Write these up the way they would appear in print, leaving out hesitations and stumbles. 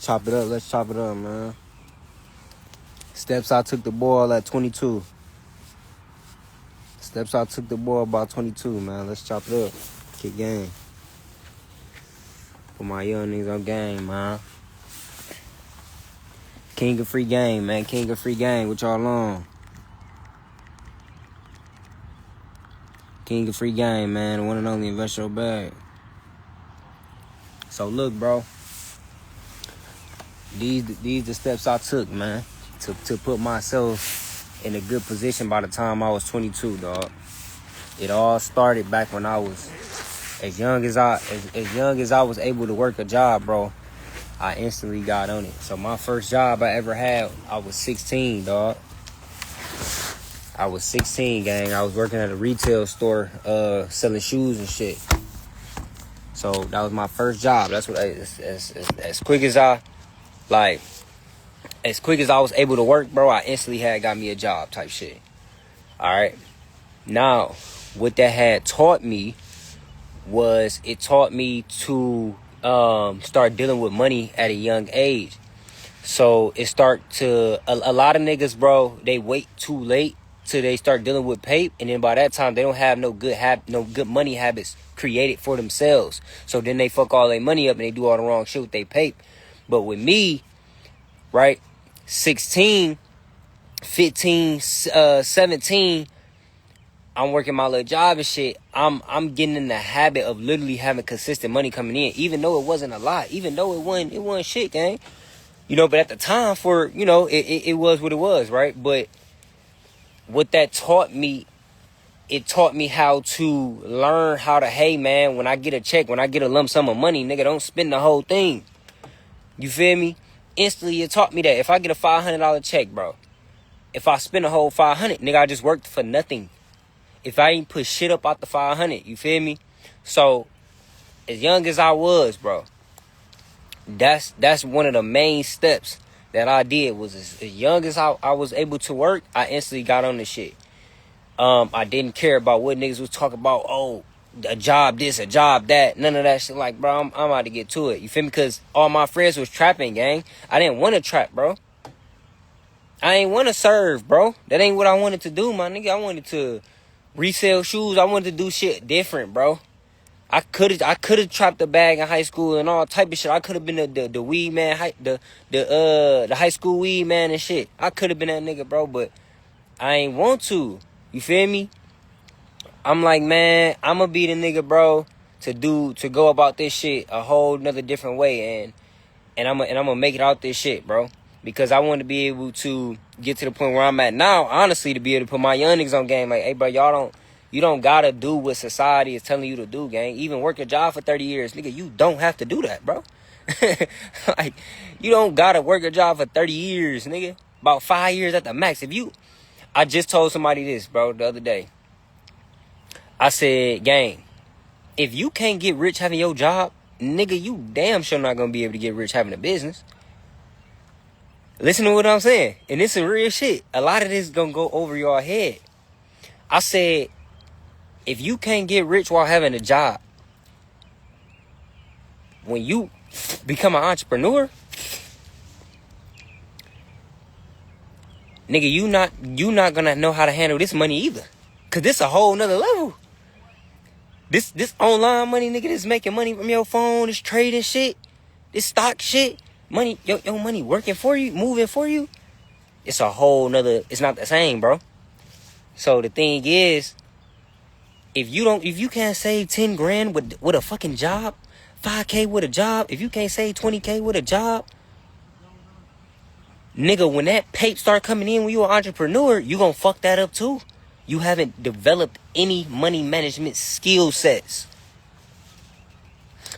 chop it up. Let's chop it up, man. Steps I took the ball at 22. Steps I took the ball about 22, man. Let's chop it up. Kick game. Put my young niggas on game, man. King of free game, man. King of free game. What y'all on? King of free game, man. The one and only invest your bag. So look, bro. These the steps I took, man, to put myself in a good position by the time I was 22, dog. It all started back when I was as young as I was able to work a job, bro. I instantly got on it. So my first job I ever had, I was 16, dog. I was 16, gang. I was working at a retail store, selling shoes and shit. So that was my first job. That's what as quick as I was able to work, bro, I instantly got me a job type shit. All right. Now, what that had taught me was it taught me to start dealing with money at a young age. So it start to a lot of niggas, bro, they wait too late till they start dealing with paper, and then by that time they don't have no good money habits created for themselves. So then they fuck all their money up and they do all the wrong shit with their paper. But with me, right, 16, 15, 17, I'm working my little job and shit. I'm getting in the habit of literally having consistent money coming in, even though it wasn't a lot, even though it wasn't shit, gang. You know, but at the time for, you know, it was what it was, right? But what that taught me, it taught me how to learn how to, hey, man, when I get a check, when I get a lump sum of money, nigga, don't spend the whole thing. You feel me? Instantly, it taught me that if I get a $500 check, bro, if I spend a whole $500, nigga, I just worked for nothing. If I ain't put shit up out the $500, you feel me? So, as young as I was, bro, that's one of the main steps that I did. Was as young as I was able to work, I instantly got on this shit. I didn't care about what niggas was talking about. Oh, a job this, a job that. None of that shit. Like, bro, I'm about to get to it. You feel me? Because all my friends was trapping, gang. I didn't want to trap, bro. I ain't want to serve, bro. That ain't what I wanted to do, my nigga. I wanted to resell shoes. I wanted to do shit different, bro. I could have trapped a bag in high school and all type of shit. I could have been the weed man, the high school weed man and shit. I could have been that nigga, bro, but I ain't want to. You feel me? I'm like, man, I'ma be the nigga, bro, to go about this shit a whole nother different way, and I'm gonna make it out this shit, bro, because I want to be able to get to the point where I'm at now, honestly, to be able to put my young niggas on game. Like, hey, bro, you don't gotta do what society is telling you to do, gang. Even work a job for 30 years, nigga, you don't have to do that, bro. Like, you don't gotta work a job for 30 years, nigga. About 5 years at the max. I just told somebody this, bro, the other day. I said, gang, if you can't get rich having your job, nigga, you damn sure not gonna be able to get rich having a business. Listen to what I'm saying. And this is real shit. A lot of this gonna go over your head. I said, if you can't get rich while having a job, when you become an entrepreneur, nigga, you not gonna know how to handle this money either. Cause this a whole nother level. This online money, nigga, this making money from your phone, this trading shit, this stock shit, money, your money working for you, moving for you. It's a whole nother, it's not the same, bro. So the thing is, if you can't save 10 grand with a fucking job, 5K with a job, if you can't save 20K with a job, nigga, when that pape start coming in when you an entrepreneur, you gonna fuck that up too. You haven't developed any money management skill sets.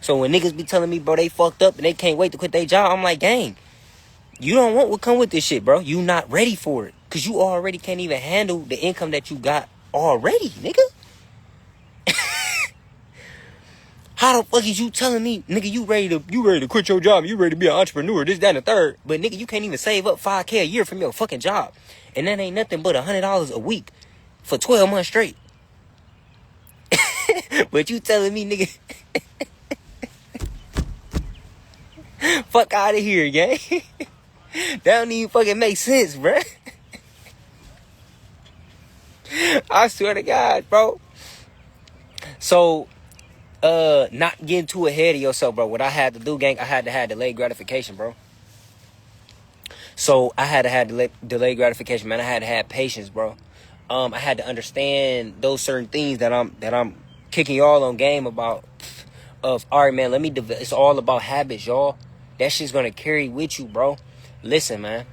So when niggas be telling me, bro, they fucked up and they can't wait to quit their job, I'm like, gang, you don't want what come with this shit, bro. You not ready for it. Cause you already can't even handle the income that you got already, nigga. How the fuck is you telling me, nigga, you ready to quit your job, you ready to be an entrepreneur, this, that, and the third, but nigga, you can't even save up 5K a year from your fucking job. And that ain't nothing but $100 a week for 12 months straight. But you telling me, nigga, Fuck out of here, gang. That don't even fucking make sense, bruh. I swear to God, bro. So, not getting too ahead of yourself, bro. What I had to do, gang, I had to have delayed gratification, bro. So I had to have delayed gratification, man. I had to have patience, bro. I had to understand those certain things that I'm kicking y'all on game about. Of all right, man. It's all about habits, y'all. That shit's gonna carry with you, bro. Listen, man.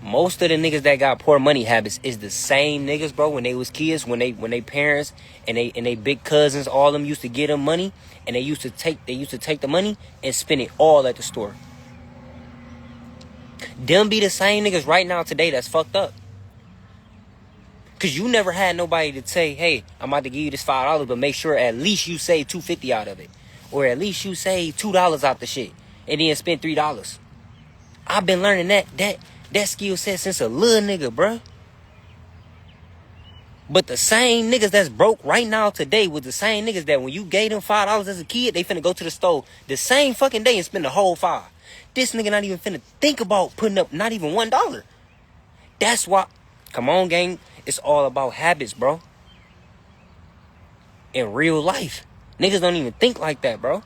Most of the niggas that got poor money habits is the same niggas, bro. When they was kids, when they parents and they big cousins, all of them used to get them money, and they used to take the money and spend it all at the store. Them be the same niggas right now today that's fucked up. Cause you never had nobody to say, hey, I'm about to give you this $5, but make sure at least you save $2.50 out of it. Or at least you save $2 out the shit. And then spend $3. I've been learning that skill set since a little nigga, bruh. But the same niggas that's broke right now today was the same niggas that when you gave them $5 as a kid, they finna go to the store the same fucking day and spend the whole $5. This nigga not even finna think about putting up not even $1. That's why, come on, gang. It's all about habits, bro. In real life. Niggas don't even think like that, bro.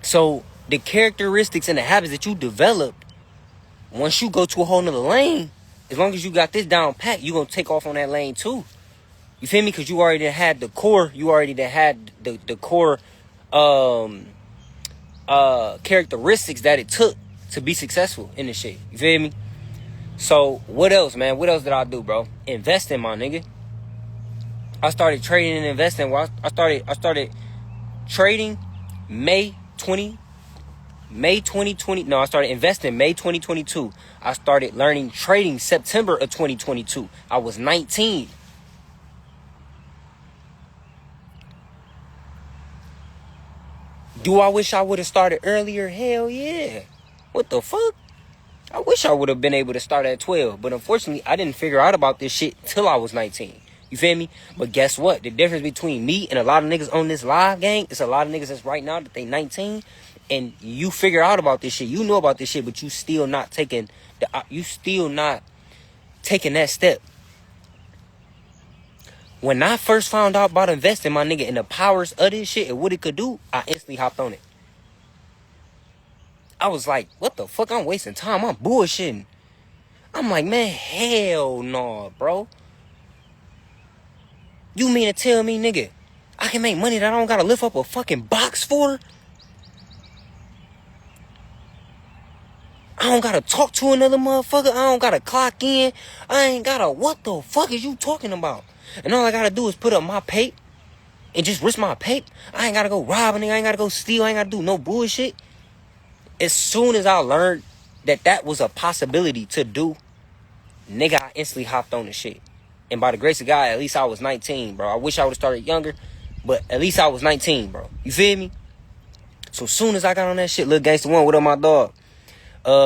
So, the characteristics and the habits that you develop, once you go to a whole nother lane, as long as you got this down pat, you gonna take off on that lane too. You feel me? Because you already had the core. You already had the core characteristics that it took to be successful in this shit. You feel me? So, what else, man? What else did I do, bro? Investing, my nigga. I started trading and investing. Well, I started trading May 2020. No, I started investing May 2022. I started learning trading September of 2022. I was 19. Do I wish I would have started earlier? Hell yeah. What the fuck? I wish I would have been able to start at 12. But unfortunately, I didn't figure out about this shit till I was 19. You feel me? But guess what? The difference between me and a lot of niggas on this live gang, it's a lot of niggas that's right now that they 19. And you figure out about this shit. You know about this shit, but you still not taking that step. When I first found out about investing, my nigga, and the powers of this shit and what it could do, I instantly hopped on it. I was like, what the fuck? I'm wasting time. I'm bullshitting. I'm like, man, hell no, bro. You mean to tell me, nigga, I can make money that I don't gotta lift up a fucking box for? I don't gotta talk to another motherfucker. I don't gotta clock in. I ain't gotta, what the fuck is you talking about? And all I gotta do is put up my pape and just risk my pape. I ain't gotta go rob a nigga. I ain't gotta go steal. I ain't gotta do no bullshit. As soon as I learned that was a possibility to do, nigga, I instantly hopped on the shit. And by the grace of God, at least I was 19, bro. I wish I would have started younger, but at least I was 19, bro. You feel me? So as soon as I got on that shit, Lil Gangsta One, what up, my dog?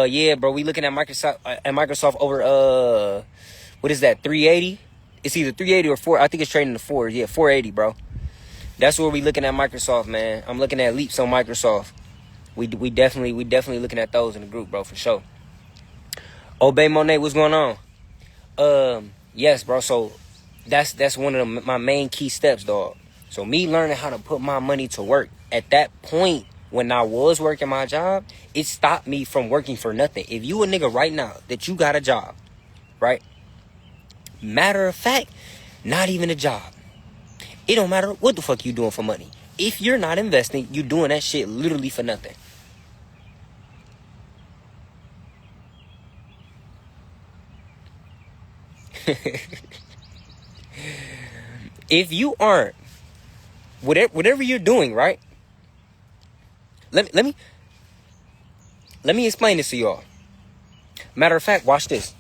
Yeah, bro, we looking at Microsoft over, what is that, 380? It's either 380 or 4. I think it's trading the 4. Yeah, 480, bro. That's where we looking at Microsoft, man. I'm looking at leaps on Microsoft. We definitely looking at those in the group, bro, for sure. Obey Monet, what's going on? Yes, bro. So that's one of my main key steps, dog. So me learning how to put my money to work. At that point, when I was working my job, it stopped me from working for nothing. If you a nigga right now that you got a job, right? Matter of fact, not even a job. It don't matter what the fuck you doing for money. If you're not investing, you doing that shit literally for nothing. If you aren't, whatever you're doing, right? Let me explain this to y'all. Matter of fact, watch this.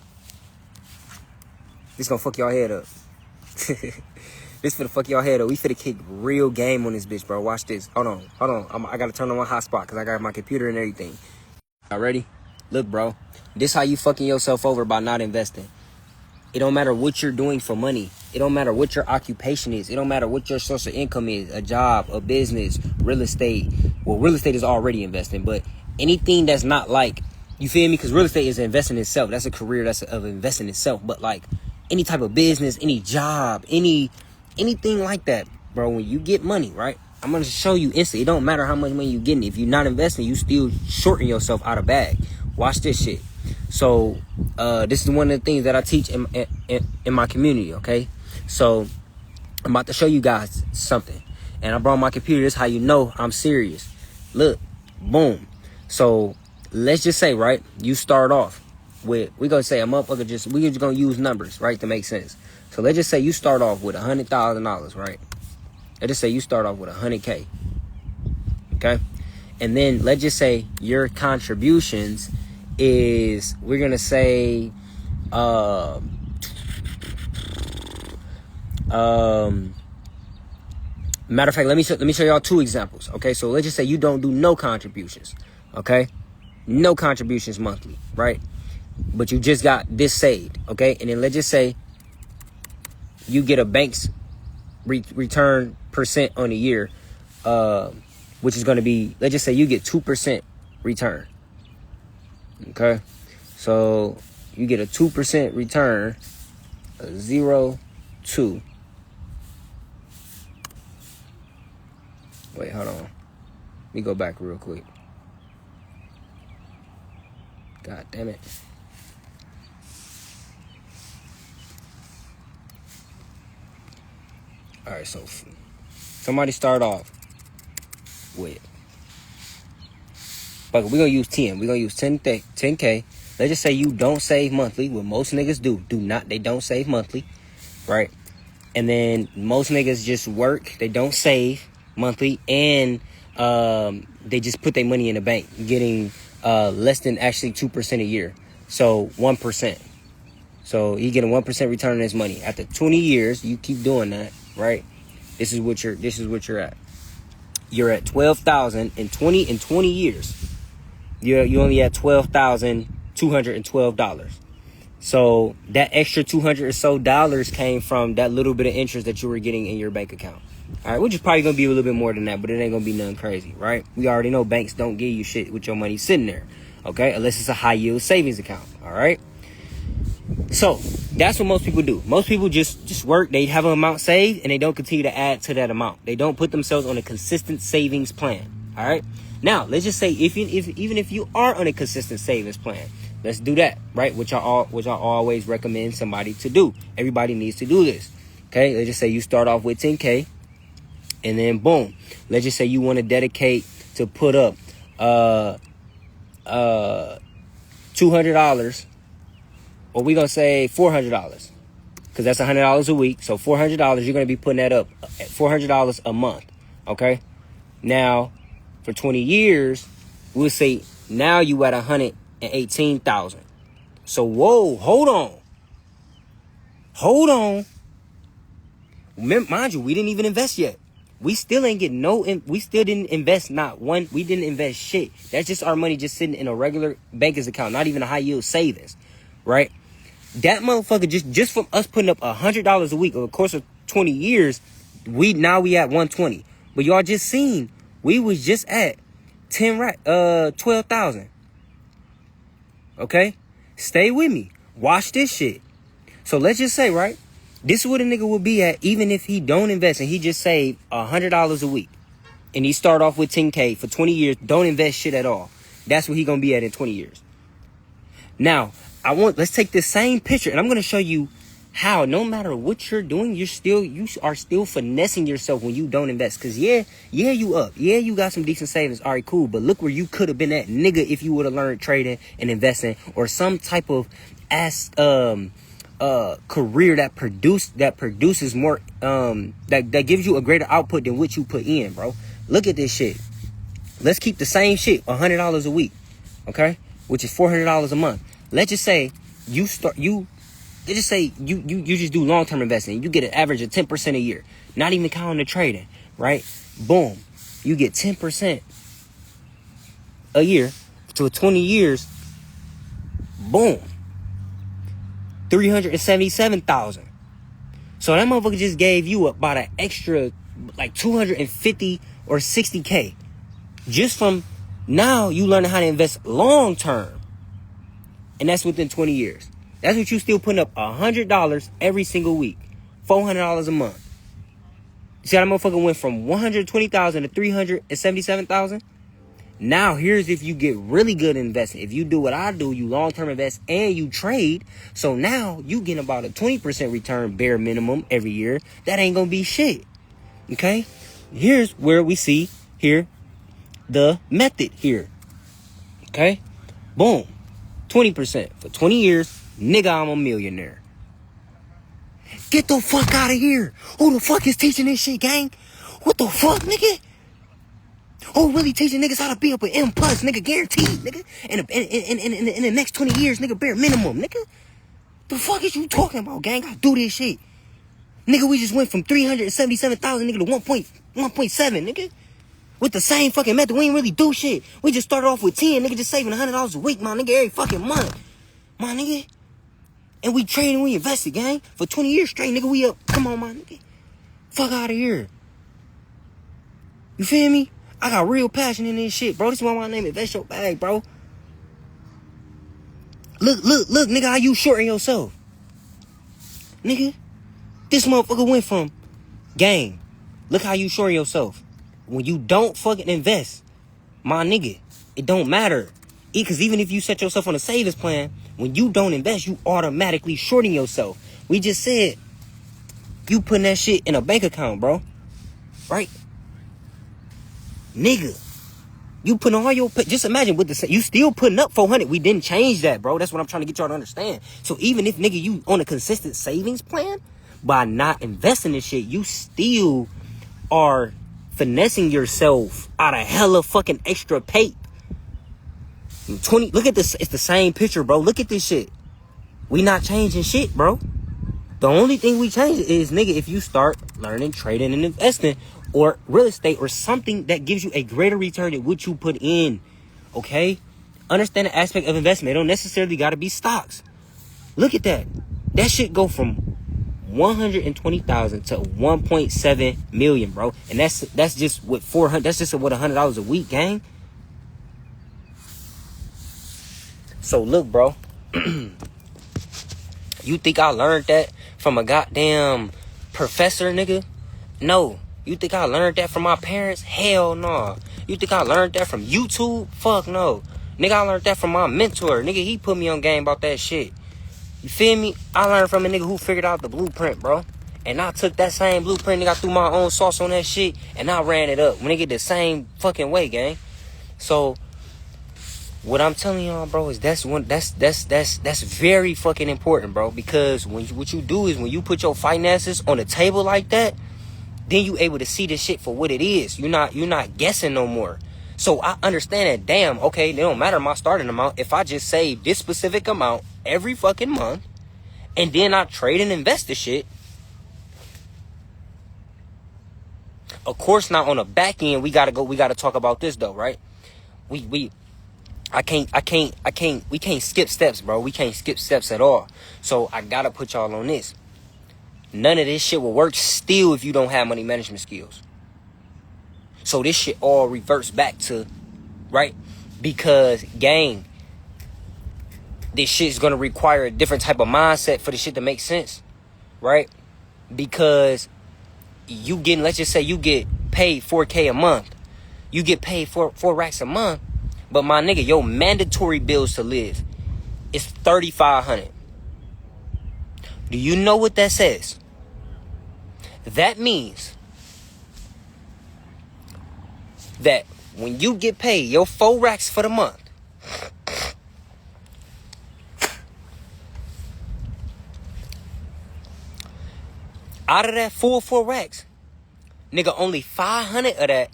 This gonna fuck y'all head up. This finna fuck y'all head up. We finna kick real game on this bitch, bro. Watch this. Hold on. I gotta turn on my hotspot because I got my computer and everything. Y'all ready? Look, bro. This how you fucking yourself over by not investing. It don't matter what you're doing for money. It don't matter what your occupation is. It don't matter what your source of income is. A job, a business, real estate. Well, real estate is already investing, but anything that's not like, you feel me? Because real estate is investing in itself. That's a career that's of investing in itself. But like any type of business, any job, anything like that, bro, when you get money, right? I'm going to show you instantly. It don't matter how much money you getting. If you're not investing, you still shorting yourself out of bag. Watch this shit. So this is one of the things that I teach in my community, okay? So I'm about to show you guys something. And I brought my computer. This is how you know I'm serious. Look, boom. So let's just say, right, you start off with, we're going to say a motherfucker we're just going to use numbers, right, to make sense. So let's just say you start off with $100,000, right? Let's just say you start off with 100K, okay? And then let's just say your contributions is, we're going to say, matter of fact, let me show y'all two examples, okay? So let's just say you don't do no contributions, okay? No contributions monthly, right? But you just got this saved, okay? And then let's just say you get a bank's return percent on a year, which is going to be, let's just say you get 2% return, okay? So you get a 2% return, 0.2. Wait, hold on. Let me go back real quick. God damn it. All right, so somebody start off with, but we're going to use 10. We're going to use 10K. Let's just say you don't save monthly. What most niggas do not. They don't save monthly, right? And then most niggas just work. They don't save monthly, and they just put their money in the bank, getting less than actually 2% a year. So 1%. So he getting 1% return on his money. After 20 years, you keep doing that, right? This is what you're at. You're at 12,000 in 20 years. You only at $12,212. So that extra $200 or so came from that little bit of interest that you were getting in your bank account. All right, which is probably gonna be a little bit more than that, but it ain't gonna be nothing crazy, right? We already know banks don't give you shit with your money sitting there, okay? Unless it's a high yield savings account, all right? So that's what most people do. Most people just work. They have an amount saved, and they don't continue to add to that amount. They don't put themselves on a consistent savings plan. All right. Now let's just say even if you are on a consistent savings plan, let's do that, right? Which I always recommend somebody to do. Everybody needs to do this. Okay. Let's just say you start off with 10K, and then boom. Let's just say you want to dedicate to put up $200. Or we're going to say $400, because that's $100 a week. So $400, you're going to be putting that up at $400 a month, okay? Now, for 20 years, we'll say now you at 118,000. So, whoa, hold on. Mind you, we didn't even invest yet. We still ain't getting we still didn't invest not one. We didn't invest shit. That's just our money just sitting in a regular banker's account, not even a high yield savings, right? That motherfucker just from us putting up $100 a week over the course of 20 years, we at 120. But y'all just seen we was just at 12,000. Okay, stay with me. Watch this shit. So let's just say, right, this is what a nigga would be at even if he don't invest and he just saved $100 a week, and he start off with 10K for 20 years. Don't invest shit at all. That's what he gonna be at in 20 years. Now, let's take this same picture, and I'm going to show you how no matter what you're doing, you are still finessing yourself when you don't invest. Because yeah, you up. Yeah, you got some decent savings. All right, cool. But look where you could have been at, nigga, if you would have learned trading and investing or some type of career that produces more, that gives you a greater output than what you put in, bro. Look at this shit. Let's keep the same shit, $100 a week, okay? Which is $400 a month. Let's just say you just do long-term investing. You get an average of 10% a year, not even counting the trading, right? Boom. You get 10% a year to 20 years. Boom. 377,000. So that motherfucker just gave you about an extra like 250 or 60K. Just from now you learning how to invest long term. And that's within 20 years. That's what you still putting up $100 every single week. $400 a month. See how that motherfucker went from 120,000 to 377,000? Now here's if you get really good investing. If you do what I do, you long-term invest and you trade. So now you getting about a 20% return bare minimum every year. That ain't gonna be shit. Okay? Here's where we see here the method here. Okay? Boom. 20% for 20 years. Nigga, I'm a millionaire. Get the fuck out of here. Who the fuck is teaching this shit, gang? What the fuck, nigga? Oh, really teaching niggas how to be up with M+, nigga, guaranteed, nigga. In the next 20 years, nigga, bare minimum, nigga. The fuck is you talking about, gang? I do this shit. Nigga, we just went from 377,000, nigga, to 1.7, nigga. With the same fucking method, we ain't really do shit. We just started off with 10, nigga, just saving $100 a week, my nigga, every fucking month. My nigga. And we trading, we invested, gang. For 20 years straight, nigga, we up. Come on, my nigga. Fuck out of here. You feel me? I got real passion in this shit, bro. This is why my name is Invest Your Bag, bro. Look, nigga, how you shorting yourself? Nigga, this motherfucker went from gang. Look how you shorting yourself. When you don't fucking invest, my nigga, it don't matter. Because even if you set yourself on a savings plan, when you don't invest, you automatically shorting yourself. We just said, you putting that shit in a bank account, bro. Right? Nigga, you putting all your, just imagine with the, you still putting up 400. We didn't change that, bro. That's what I'm trying to get y'all to understand. So even if, nigga, you on a consistent savings plan, by not investing in shit, you still are finessing yourself out of hella fucking extra pay. 20, look at this, it's the same picture, bro. Look at this shit. We not changing shit, bro. The only thing we change is, nigga, if you start learning, trading, and investing, or real estate, or something that gives you a greater return than what you put in. Okay? Understand the aspect of investment. It don't necessarily got to be stocks. Look at that. That shit go from 120,000 to 1.7 million, bro. And that's just with 400. That's just with $100 a week, gang. So look, bro. You think I learned that from a goddamn professor, nigga? No. You think I learned that from my parents? Hell no. You think I learned that from YouTube? Fuck no. Nigga, I learned that from my mentor. Nigga, he put me on game about that shit. You feel me? I learned from a nigga who figured out the blueprint, bro. And I took that same blueprint, nigga, I threw my own sauce on that shit, and I ran it up. Nigga, the same fucking way, gang. So what I'm telling y'all, bro, is that's very fucking important, bro. Because what you do is when you put your finances on the table like that, then you able to see this shit for what it is. You're not guessing no more. So I understand that, damn, okay, it don't matter my starting amount. If I just save this specific amount every fucking month, and then I trade and invest the shit. Of course, now on the back end, we gotta talk about this though, right? We can't skip steps, bro. We can't skip steps at all. So I gotta put y'all on this. None of this shit will work still if you don't have money management skills. So this shit all reverts back to, right? Because, gang, this shit's gonna require a different type of mindset for the shit to make sense, right? Because you getting, let's just say you get paid $4K a month. You get paid four racks a month, but my nigga, your mandatory bills to live is $3,500. Do you know what that says? That means that when you get paid your 4 racks for the month, out of that full 4 racks, nigga, only 500 of that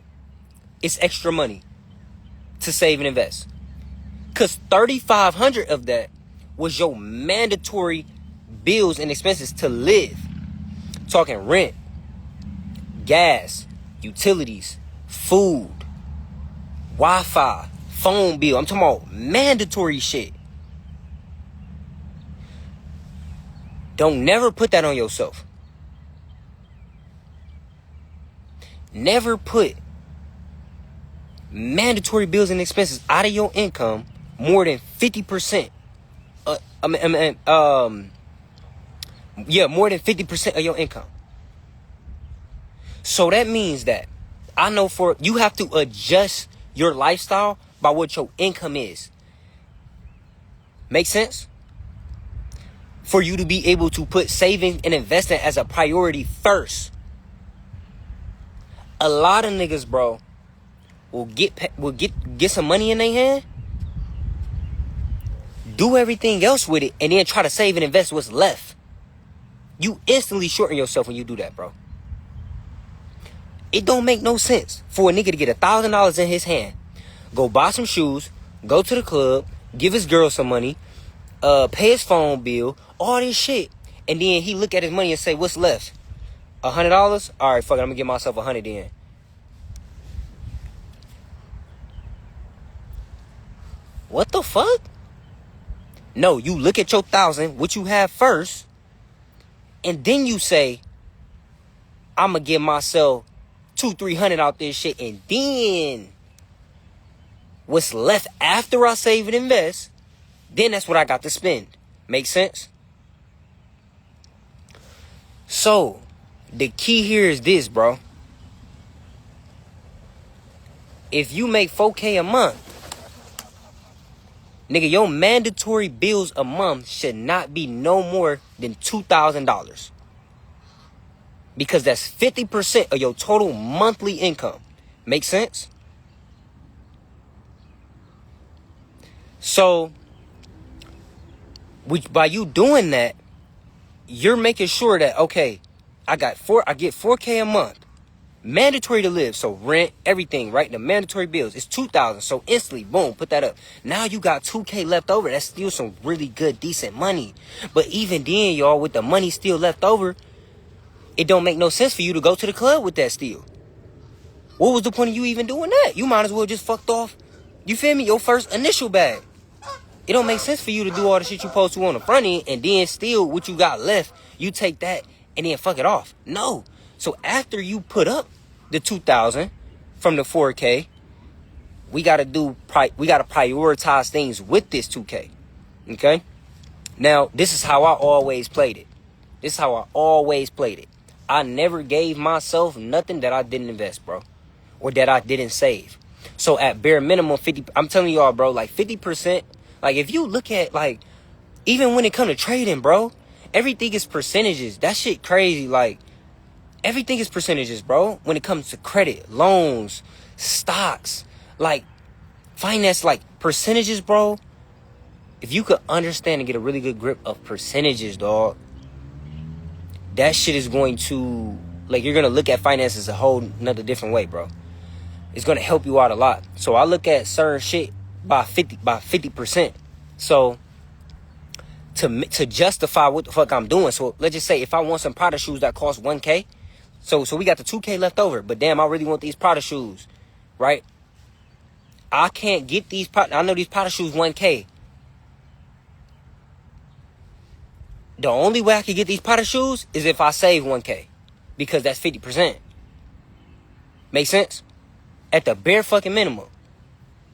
is extra money to save and invest. Cause 3,500 of that was your mandatory bills and expenses to live. Talking rent, gas, utilities, food, Wi-Fi, phone bill. I'm talking about mandatory shit. Don't never put that on yourself. Never put mandatory bills and expenses out of your income more than 50%. More than 50% of your income. So that means that I know you have to adjust your lifestyle by what your income is. Make sense? For you to be able to put saving and investing as a priority first. A lot of niggas, bro, will get some money in their hand, do everything else with it, and then try to save and invest what's left. You instantly shorten yourself when you do that, bro. It don't make no sense for a nigga to get $1,000 in his hand, go buy some shoes, go to the club, give his girl some money, pay his phone bill, all this shit, and then he look at his money and say, "What's left? $100? All right, fuck it, I'm gonna give myself $100 in." What the fuck? No, you look at your 1,000, what you have first, and then you say, "I'm gonna give myself 200-300 out this shit," and then what's left after I save and invest, then that's what I got to spend. Make sense? So, the key here is this, bro. If you make $4K a month, nigga, your mandatory bills a month should not be no more than $2,000. Because that's 50% of your total monthly income. Make sense? So, by you doing that, you're making sure that, okay, I get 4K a month. Mandatory to live. So rent, everything, right? The mandatory bills. It's $2,000. So instantly, boom, put that up. Now you got $2K left over. That's still some really good, decent money. But even then, y'all, with the money still left over, it don't make no sense for you to go to the club with that still. What was the point of you even doing that? You might as well just fucked off, you feel me, your first initial bag. It don't make sense for you to do all the shit you supposed to on the front end, and then still what you got left, you take that and then fuck it off. No. So after you put up the 2,000 from the 4K, we gotta prioritize things with this 2K. Okay? Now, this is how I always played it. I never gave myself nothing that I didn't invest, bro. Or that I didn't save. So at bare minimum, 50, I'm telling y'all, bro, like 50%, like if you look at, like, even when it comes to trading, bro, everything is percentages. That shit crazy. Like, everything is percentages, bro. When it comes to credit, loans, stocks, like, finance, like, percentages, bro. If you could understand and get a really good grip of percentages, dog, that shit is going to, like, you're going to look at finances a whole nother different way, bro. It's going to help you out a lot. So I look at certain shit by 50%. So to justify what the fuck I'm doing. So let's just say if I want some Prada shoes that cost 1K. So we got the 2K left over. But damn, I really want these Prada shoes, right? I can't get these I know these Prada shoes 1K. The only way I can get these Prada shoes is if I save 1K. Because that's 50%. Make sense? At the bare fucking minimum.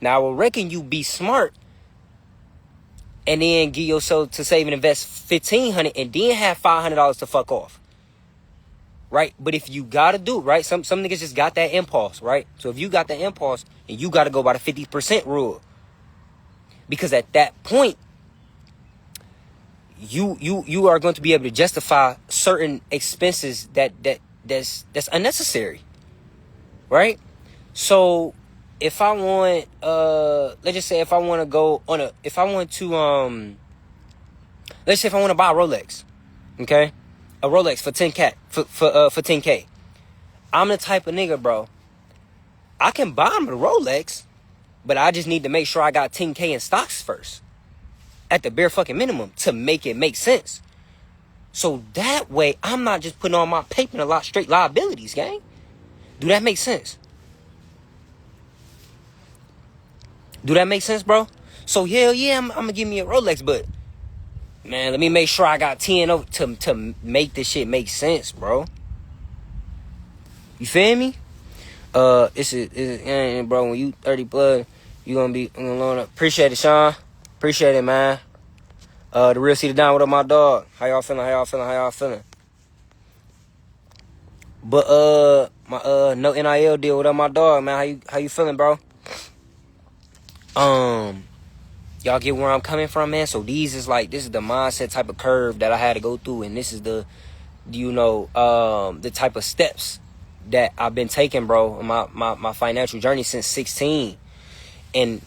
Now, I will reckon you be smart and then give yourself to save and invest $1,500 and then have $500 to fuck off. Right? But if you gotta do, right? Some niggas just got that impulse, right? So if you got that impulse, and you gotta go by the 50% rule. Because at that point, you are going to be able to justify certain expenses that's unnecessary. Right? So if I want let's just say if I want to go on let's say if I want to buy a Rolex, okay? A Rolex for 10K for 10K. I'm the type of nigga, bro. I can buy him a Rolex, but I just need to make sure I got 10K in stocks first. At the bare fucking minimum to make it make sense. So that way, I'm not just putting on my paper and a lot straight liabilities, gang. Do that make sense? Do that make sense, bro? So hell yeah, I'm gonna give me a Rolex, but man, let me make sure I got 10 over to make this shit make sense, bro. You feel me? Bro, when you 30 plus, you gonna be loan up. Appreciate it, Sean. Appreciate it, man. The real Cedar down. What up, my dog? How y'all feeling? How y'all feeling? But my no NIL deal. What up, my dog, man? How you feeling, bro? Y'all get where I'm coming from, man? So this is the mindset type of curve that I had to go through, and this is the type of steps that I've been taking, bro, in my financial journey since 16. And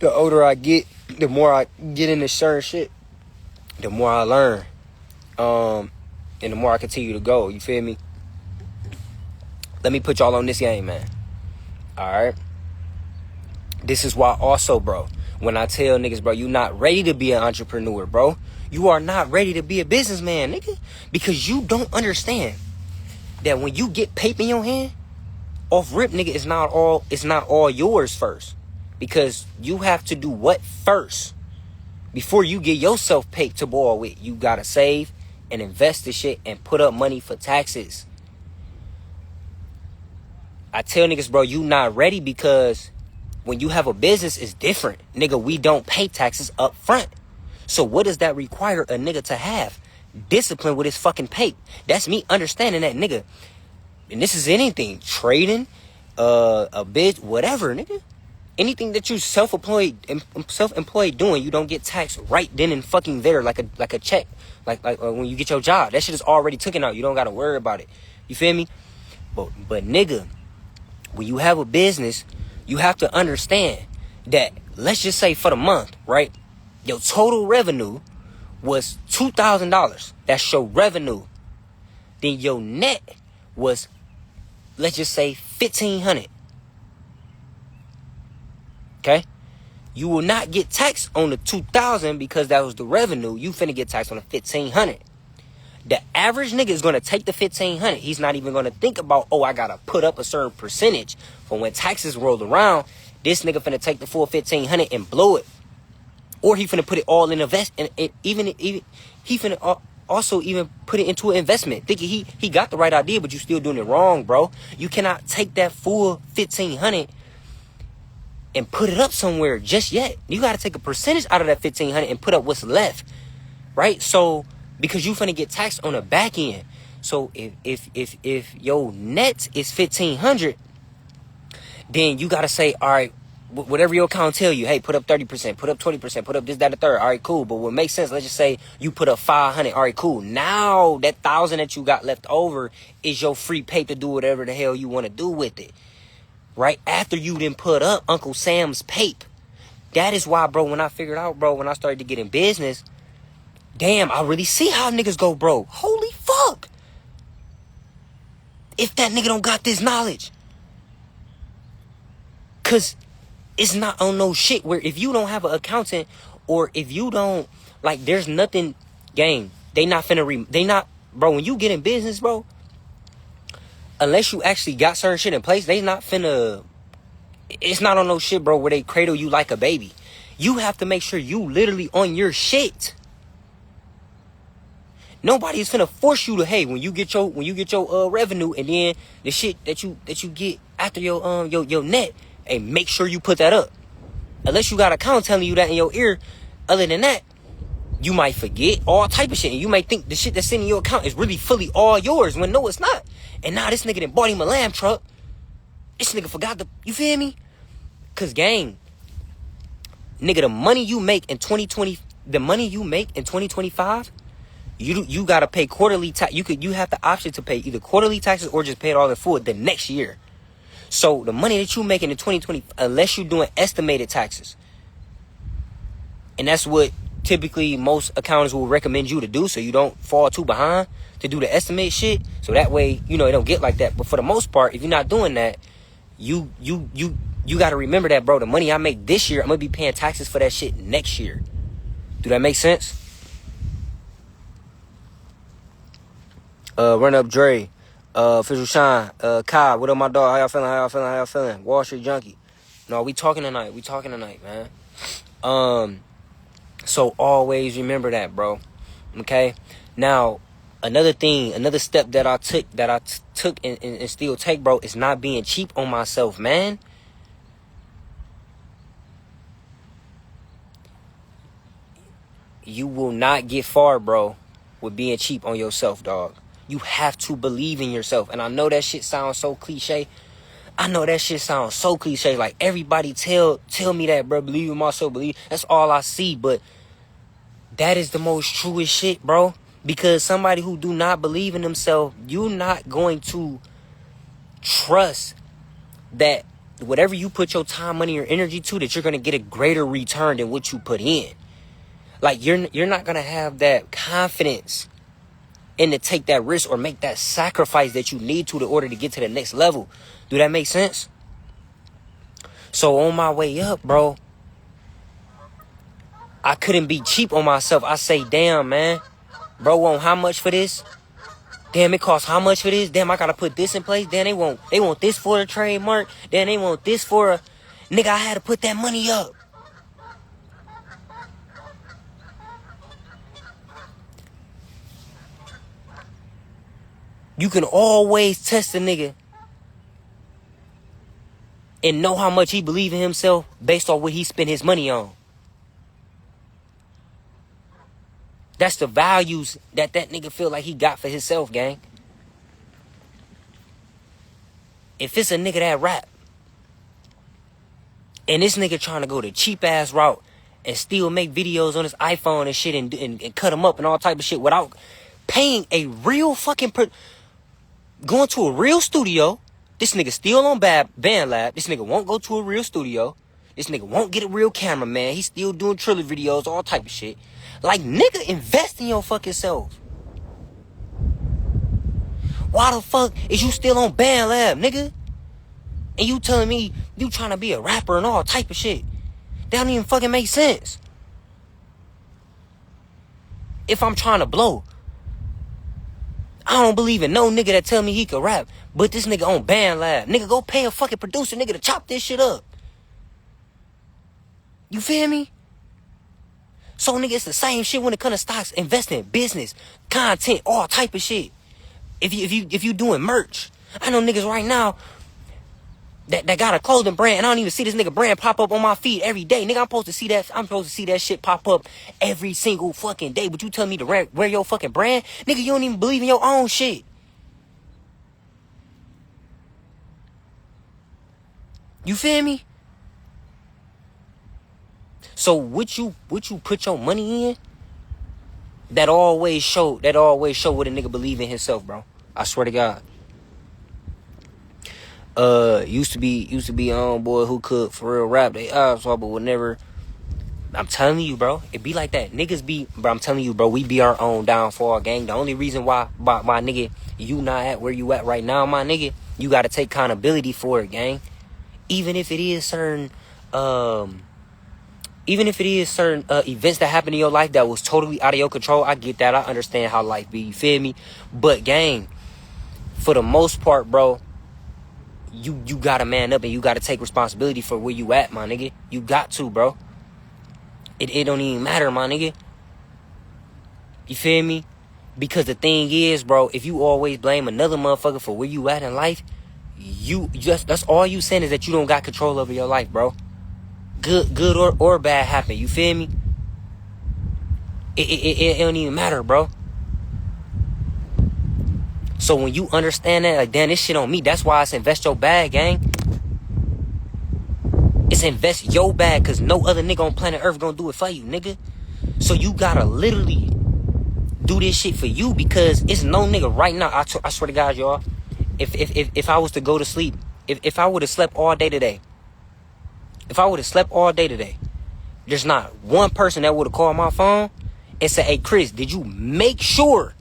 the older I get, the more I get into certain shit, the more I learn. And the more I continue to go. You feel me? Let me put y'all on this game, man. Alright? This is why also, bro, when I tell niggas, bro, you not ready to be an entrepreneur, bro. You are not ready to be a businessman, nigga. Because you don't understand that when you get paper in your hand, off rip, nigga, it's not all yours first. Because you have to do what first? Before you get yourself paid to boil with, you gotta save and invest this shit and put up money for taxes. I tell niggas, bro, you not ready because when you have a business, it's different. Nigga, we don't pay taxes up front. So what does that require a nigga to have? Discipline with his fucking pay. That's me understanding that, nigga. And this is anything. Trading, a bid, whatever, nigga. Anything that you self-employed doing, you don't get taxed right then and fucking there like a check. Like when you get your job. That shit is already taken out. You don't gotta worry about it. You feel me? But nigga, when you have a business, you have to understand that, let's just say for the month, right? Your total revenue was $2,000. That's your revenue. Then your net was, let's just say, $1,500. Okay? You will not get taxed on the $2,000 because that was the revenue. You finna get taxed on the $1,500. The average nigga is gonna take the $1,500. He's not even gonna think about, I gotta put up a certain percentage for when taxes roll around. This nigga finna take the full $1,500 and blow it, or he finna put it all in invest. And even he finna also even put it into an investment, thinking he got the right idea, but you still doing it wrong, bro. You cannot take that full $1,500 and put it up somewhere just yet. You gotta take a percentage out of that $1,500 and put up what's left, right? So, because you finna get taxed on the back end. So if your net is $1,500, then you gotta say, all right, whatever your account tell you, hey, put up 30%, put up 20%, put up this, that, and the third. All right, cool. But what makes sense, let's just say you put up $500. All right, cool. Now that $1,000 that you got left over is your free pay to do whatever the hell you want to do with it. Right after you then put up Uncle Sam's pape. That is why, bro, when I figured out, bro, when I started to get in business, damn, I really see how niggas go broke. Holy fuck. If that nigga don't got this knowledge. Because it's not on no shit where if you don't have an accountant, or if you don't, like, there's nothing, gang, bro, when you get in business, bro, unless you actually got certain shit in place, it's not on no shit, bro, where they cradle you like a baby. You have to make sure you literally on your shit. Nobody is finna force you to, hey, when you get your revenue, and then the shit that you get after your net, hey, make sure you put that up. Unless you got a account telling you that in your ear. Other than that, you might forget all type of shit, and you might think the shit that's in your account is really fully all yours, when no, it's not. And now this nigga done bought him a lamb truck. This nigga forgot you feel me? Cause gang, nigga, the money you make in 2025, you gotta pay quarterly tax. You have the option to pay either quarterly taxes or just pay it all in full the next year. So the money that you making in 2020, unless you're doing estimated taxes, and that's what typically most accountants will recommend you to do, so you don't fall too behind, to do the estimate shit. So that way, it don't get like that. But for the most part, if you're not doing that, you got to remember that, bro. The money I make this year, I'm gonna be paying taxes for that shit next year. Do that make sense? Run up Dre, Official Shine, Kai, what up, my dog? How y'all feeling? Wall Street Junkie. No, we talking tonight, man. So always remember that, bro. Okay? Now, Another thing, another step that I took and still take, bro, is not being cheap on myself, man. You will not get far, bro, with being cheap on yourself, dog. You have to believe in yourself. And I know that shit sounds so cliche. Like, everybody tell me that, bro. Believe in myself, believe. That's all I see. But that is the most truest shit, bro. Because somebody who do not believe in themselves, you're not going to trust that whatever you put your time, money, or energy to, that you're going to get a greater return than what you put in. Like, you're not going to have that confidence in to take that risk or make that sacrifice that you need to in order to get to the next level. Do that make sense? So on my way up, bro, I couldn't be cheap on myself. I say, damn, man, bro, want how much for this? Damn, it costs how much for this? Damn, I gotta put this in place. Damn, they want this for a trademark. Damn, they want this for a... Nigga, I had to put that money up. You can always test a nigga and know how much he believe in himself based on what he spent his money on. That's the values that nigga feel like he got for himself, gang. If it's a nigga that rap, and this nigga trying to go the cheap ass route and still make videos on his iPhone and shit and cut them up and all type of shit without paying a real fucking... going to a real studio. This nigga still on Band Lab. This nigga won't go to a real studio. This nigga won't get a real camera, man. He's still doing Triller videos, all type of shit. Like, nigga, invest in your fucking self. Why the fuck is you still on Band Lab, nigga? And you telling me you trying to be a rapper and all type of shit? That don't even fucking make sense. If I'm trying to blow, I don't believe in no nigga that tell me he could rap, but this nigga on Band Lab. Nigga, go pay a fucking producer, nigga, to chop this shit up. You feel me? So, nigga, it's the same shit when it comes to stocks, investing, business, content, all type of shit. If you doing merch, I know niggas right now that got a clothing brand, and I don't even see this nigga brand pop up on my feed every day. Nigga, I'm supposed to see that shit pop up every single fucking day. But you tell me to wear your fucking brand? Nigga, you don't even believe in your own shit. You feel me? So what you put your money in, that always show what a nigga believe in himself, bro. I swear to God. Used to be boy who could for real rap they eyes off, but whenever, I'm telling you, bro, it be like that. Niggas be, bro, I'm telling you, bro, we be our own downfall, gang. The only reason why nigga, you not at where you at right now, my nigga, you gotta take accountability for it, gang. Even if it is certain events that happen in your life that was totally out of your control, I get that. I understand how life be, you feel me? But, gang, for the most part, bro, you gotta man up and you gotta take responsibility for where you at, my nigga. You got to, bro. It don't even matter, my nigga. You feel me? Because the thing is, bro, if you always blame another motherfucker for where you at in life, that's all you saying is that you don't got control over your life, bro. Good or bad happen, you feel me? It don't even matter, bro. So when you understand that, like, damn, this shit on me, that's why it's invest your bag, gang. It's invest your bag, because no other nigga on planet Earth gonna do it for you, nigga. So you gotta literally do this shit for you, because it's no nigga right now. I swear to God, y'all, if I was to go to sleep, if I would have slept all day today, there's not one person that would have called my phone and said, hey, Chris, did you make sure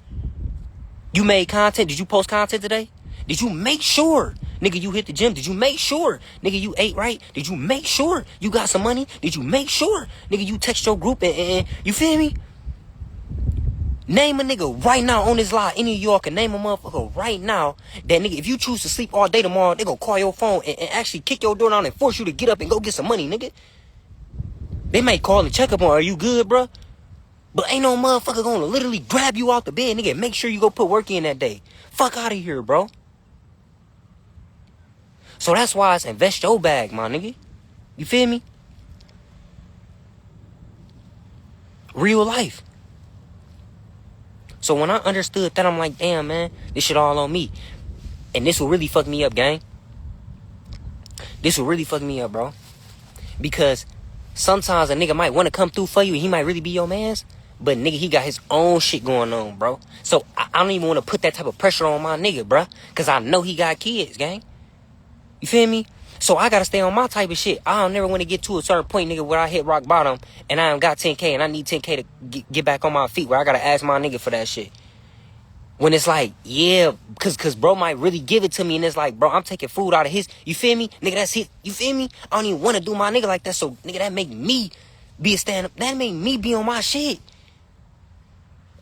you made content? Did you post content today? Did you make sure, nigga, you hit the gym? Did you make sure, nigga, you ate right? Did you make sure you got some money? Did you make sure, nigga, you text your group and you feel me? Name a nigga right now on this line, any of y'all can name a motherfucker right now that, nigga, if you choose to sleep all day tomorrow, they gonna call your phone and actually kick your door down and force you to get up and go get some money, nigga. They might call and check up on, are you good, bro? But ain't no motherfucker gonna literally grab you out the bed, nigga, and make sure you go put work in that day. Fuck out of here, bro. So that's why it's invest your bag, my nigga. You feel me? Real life. So when I understood that, I'm like, damn, man, this shit all on me. And this will really fuck me up, gang. This will really fuck me up, bro. Because sometimes a nigga might want to come through for you and he might really be your mans. But nigga, he got his own shit going on, bro. So I don't even want to put that type of pressure on my nigga, bro. Because I know he got kids, gang. You feel me? So I got to stay on my type of shit. I don't never want to get to a certain point, nigga, where I hit rock bottom and I ain't got 10K and I need 10K to get back on my feet, where I got to ask my nigga for that shit. When it's like, yeah, cause bro might really give it to me, and it's like, bro, I'm taking food out of his, you feel me? Nigga, that's it, you feel me? I don't even want to do my nigga like that, so nigga, that make me be a stand-up, that make me be on my shit.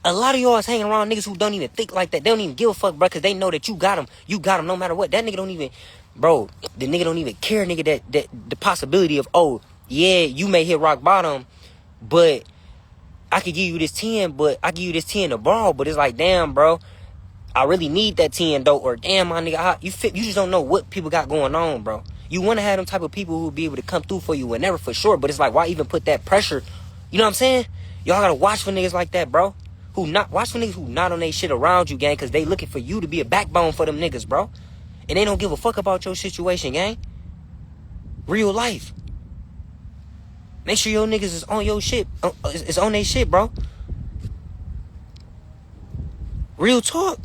A lot of y'all is hanging around niggas who don't even think like that. They don't even give a fuck, bro, cause they know that you got them no matter what. That nigga don't even, bro, the nigga don't even care, nigga, that the possibility of, oh, yeah, you may hit rock bottom, but I could give you this 10, but I give you this 10 to borrow, but it's like, damn, bro, I really need that 10 though, or damn, my nigga, you just don't know what people got going on, bro. You want to have them type of people who will be able to come through for you whenever, for sure, but it's like, why even put that pressure? You know what I'm saying? Y'all gotta watch for niggas like that, bro. Watch for niggas who not on they shit around you, gang, cause they looking for you to be a backbone for them niggas, bro. And they don't give a fuck about your situation, gang. Real life. Make sure your niggas is on your shit. Is on their shit, bro. Real talk.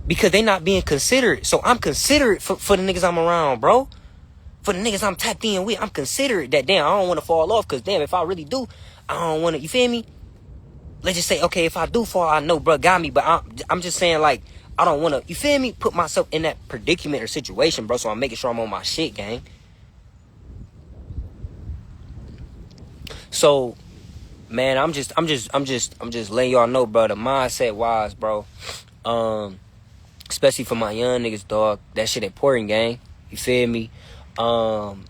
Because they not being considerate. So I'm considerate for the niggas I'm around, bro. For the niggas I'm tapped in with. I'm considerate that, damn, I don't want to fall off. Because, damn, if I really do, I don't want to, you feel me? Let's just say, okay, if I do fall, I know, bro, got me. But I'm just saying, like, I don't want to, you feel me? Put myself in that predicament or situation, bro. So I'm making sure I'm on my shit, gang. So, man, I'm just letting y'all know, bro, the mindset wise, bro. Especially for my young niggas, dog. That shit important, gang. You feel me? And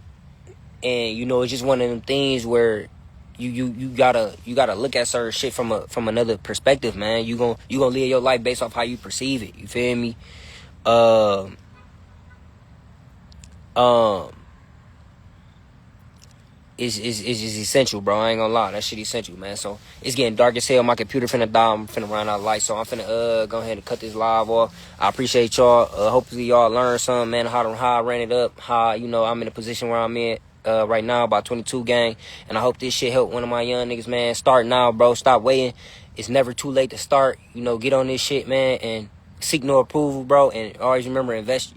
you know, it's just one of them things where you gotta look at certain shit from another perspective, man. You gonna live your life based off how you perceive it. You feel me? Is essential, bro. I ain't gonna lie. That shit essential, man. So it's getting dark as hell. My computer finna die. I'm finna run out of light. So I'm finna go ahead and cut this live off. I appreciate y'all. Hopefully y'all learned something, man. How I ran it up. How, you know, I'm in a position where I'm in right now, about 22 gang. And I hope this shit help one of my young niggas, man. Start now, bro. Stop waiting. It's never too late to start. You know, get on this shit, man, and seek no approval, bro. And always remember, invest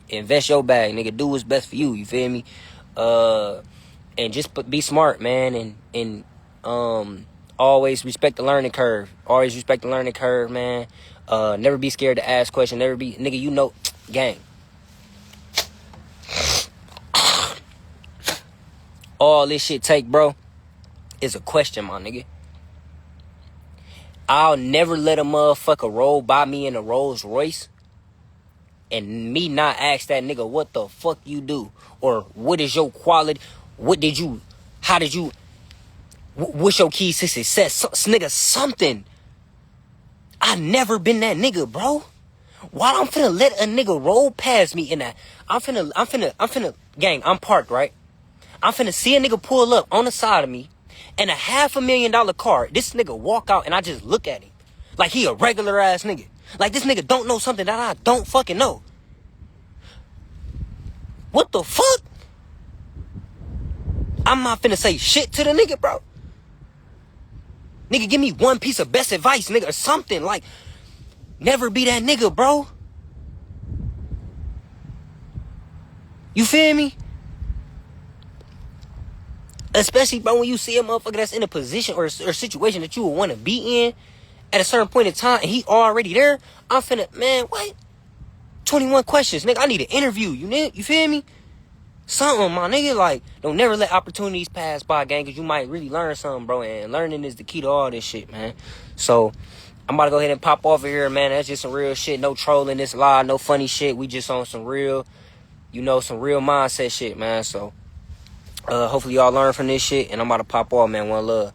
your bag, nigga. Do what's best for you. You feel me? And just be smart, man, and always respect the learning curve. Always respect the learning curve, man. Never be scared to ask questions. Never be, nigga, you know, gang. All this shit take, bro, is a question, my nigga. I'll never let a motherfucker roll by me in a Rolls Royce and me not ask that nigga what the fuck you do, or what is your quality. What's your keys to success? Nigga, something. I never been that nigga, bro. Why I'm finna let a nigga roll past me in that? I'm finna, gang, I'm parked, right? I'm finna see a nigga pull up on the side of me in a $500,000 car. This nigga walk out and I just look at him like he a regular ass nigga. Like this nigga don't know something that I don't fucking know. What the fuck? I'm not finna say shit to the nigga, bro. Nigga, give me one piece of best advice, nigga, or something. Like, never be that nigga, bro. You feel me? Especially, bro, when you see a motherfucker that's in a position or situation that you would want to be in at a certain point in time and he already there, I'm finna, man, what? 21 questions, nigga. I need an interview, you feel me? Something, my nigga. Like, don't never let opportunities pass by, gang, because you might really learn something, bro. And learning is the key to all this shit, man. So, I'm about to go ahead and pop off of here, man. That's just some real shit. No trolling this live, no funny shit. We just on some real, you know, some real mindset shit, man. So, hopefully y'all learn from this shit. And I'm about to pop off, man. One love.